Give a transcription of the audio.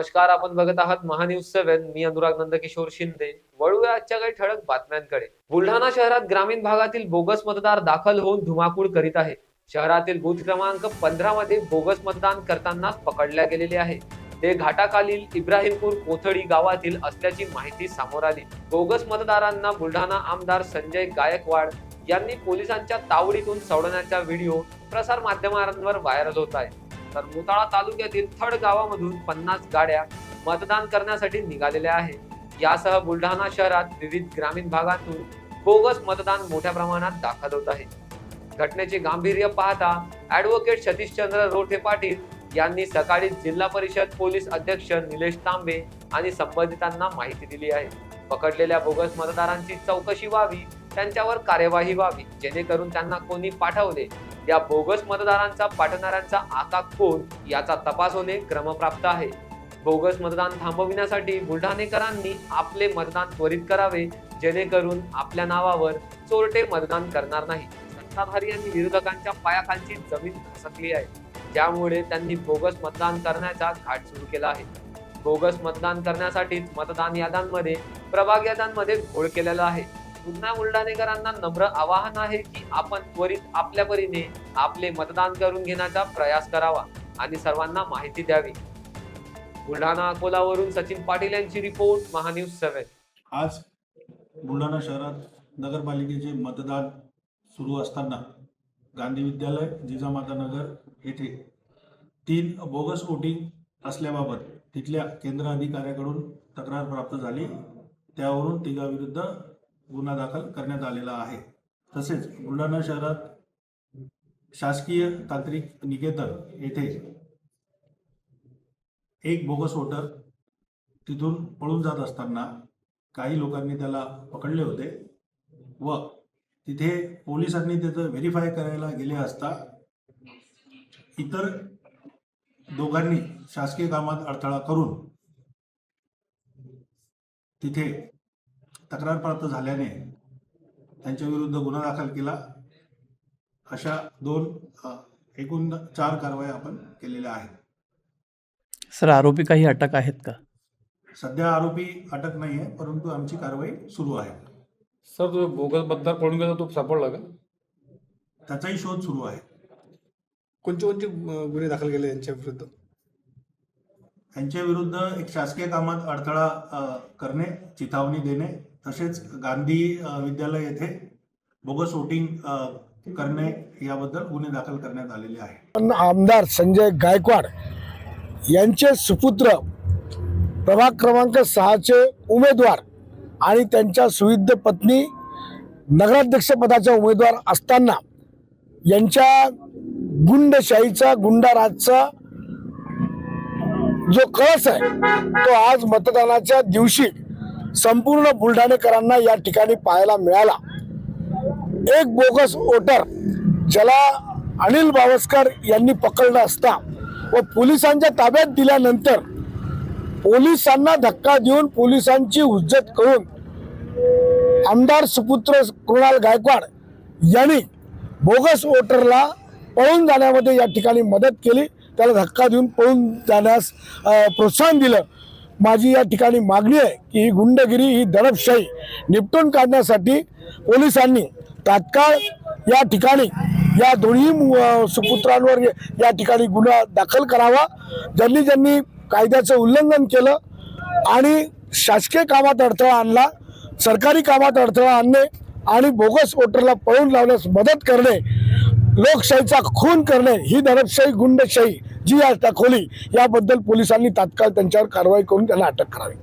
नमस्कार, आपण बघत आहात महान्यूज 7. मी अनुराग नंदकिशोर शिंदे. वळूया आजच्या काही ठळक बातम्यांकडे. बुलढाणा शहरात ग्रामीण भागातील बोगस मतदार दाखल होऊन धुमाकूळ करीत आहे. शहरातील बूथ क्रमांक 15 मध्ये बोगस मतदान करताना पकडल्या गेलेले आहे. ते घाटाखालील इब्राहिमपूर कोथळी गावातील असल्याची माहिती समोर आली. बोगस मतदारांना बुलढाणा आमदार संजय गायकवाड यांनी पोलिसांच्या तावडीतून सोडण्याचा व्हिडिओ प्रसार माध्यमांवर व्हायरल होत आहे. तर मोताळा तालुक्यातील थड गावामधून 50 गाड्या मतदान करण्यासाठी निघालेल्या आहेत. यासह बुलढाणा शहरात विविध ग्रामीण भागातून बोगस मतदान मोठ्या प्रमाणात दाखल होत आहे. घटनेचे गांभीर्य पाहता ॲडव्होकेट सतीशचंद्र रोठे पाटील यांनी सकाळी जिल्हा परिषद पोलीस अध्यक्ष निलेश तांबे आणि संबंधितांना माहिती दिली आहे. पकडलेल्या बोगस मतदारांची चौकशी व्हावी, त्यांच्यावर कार्यवाही व्हावी, जेणेकरून त्यांना कोणी पाठवले, या बोगस मतदारांचा पाठवणाऱ्यांचा आका कोण याचा तपास होणे क्रमप्राप्त आहे. बोगस मतदान थांबविण्यासाठी बुलढाणेकरांनी आपले मतदान त्वरित करावे, जेणेकरून आपल्या नावावर चोरटे मतदान करणार नाही. सत्ताधारी आणि विरोधकांच्या पायाखालची जमीन खसकली आहे, त्यामुळे त्यांनी बोगस मतदान करण्याचा घाट सुरू केला आहे. बोगस मतदान करण्यासाठी मतदान याद्यांमध्ये प्रभाग याद्यांमध्ये घोळ केलेला आहे. पुन्हा बुलढाणेकरांना नम्र आवाहन आहे की आपण त्वरित आपल्या परीने आपले मतदान करून घेण्याचा प्रयास करावा आणि सर्वांना माहिती द्यावी. बुलढाणा अकोलावरून सचिन पाटील यांची रिपोर्ट, महान्यूज 7. आज बुलढाणा शहरात नगरपालिकेचे मतदान सुरू असताना गांधी विद्यालय, जिजामाता नगर येथे 3 बोगस वोटिंग असल्याबाबत तिथल्या केंद्र अधिकाऱ्याकडून तक्रार प्राप्त झाली. त्यावरून तिघांविरुद्ध गुन्हा दाखल करण्यात आलेला आहे. तसेच बुलढाणा शहरात शासकीय तांत्रिक निकेतन येथे एक बोगस वोटर तिथून पळून जात असताना काही लोकांनी त्याला पकडले होते व तिथे पोलिसांनी त्याचं व्हेरीफाय करायला गेले असता इतर दोघांनी शासकीय कामात अडथळा करून तिथे तक्रार प्राप्त झाल्याने त्यांच्या विरुद्ध गुन्हा दाखल केला. अशा एकूण 4 कारवाया आपण केलेल्या आहेत. सर, आरोपी काही अटक आहेत का? सध्या आरोपी अटक नाही आहे, परंतु आमची कारवाई सुरू आहे. सर, तो बोगस मतदार पळून गेला, तो सापडला का? त्याचाही शोध सुरू आहे. कोणते कोणते गुन्हे दाखल केले यांच्या विरुद्ध? यांच्या विरुद्ध एक शासकीय कामात अडथळा करणे, चिथावणी देणे, तसेच गांधी विद्यालय येथे बोगस वोटिंग करणे याबद्दल गुन्हे दाखल करण्यात आलेले आहे. आमदार संजय गायकवाड यांचे सुपुत्र प्रभाग क्रमांक 6चे उमेदवार आणि त्यांच्या सुविद्य पत्नी नगराध्यक्ष पदाच्या उमेदवार असताना यांच्या गुंडशाहीचा, गुंडाराजचा जो कळस आहे तो आज मतदानाच्या दिवशी संपूर्ण बुलढाणेकरांना या ठिकाणी पाहायला मिळाला. एक बोगस वोटर ज्याला अनिल बावस्कर यांनी पकडलं असता व पोलिसांच्या ताब्यात दिल्यानंतर पोलिसांना धक्का देऊन, पोलिसांची हुज्जत करून आमदार सुपुत्र कृणाल गायकवाड यांनी बोगस वोटरला पळून जाण्यामध्ये या ठिकाणी मदत केली, त्याला धक्का देऊन पळून जाण्यास प्रोत्साहन दिलं. माझी या ठिकाणी मागणी आहे की ही गुंडगिरी, ही दडपशाही निपटून काढण्यासाठी पोलिसांनी तात्काळ या ठिकाणी या दोन्ही सुपुत्रांवर या ठिकाणी गुन्हा दाखल करावा. ज्यांनी ज्यांनी कायद्याचं उल्लंघन केलं आणि शासकीय कामात अडथळा आणला, सरकारी कामात अडथळा आणणे आणि बोगस वोटरला पळून लावण्यास मदत करणे, लोकशाहीचा खून करणे, ही दडपशाही, गुंडशाही जी आज दाखवली, याबद्दल पोलिसांनी तात्काळ त्यांच्यावर कारवाई करून त्यांना अटक करावी.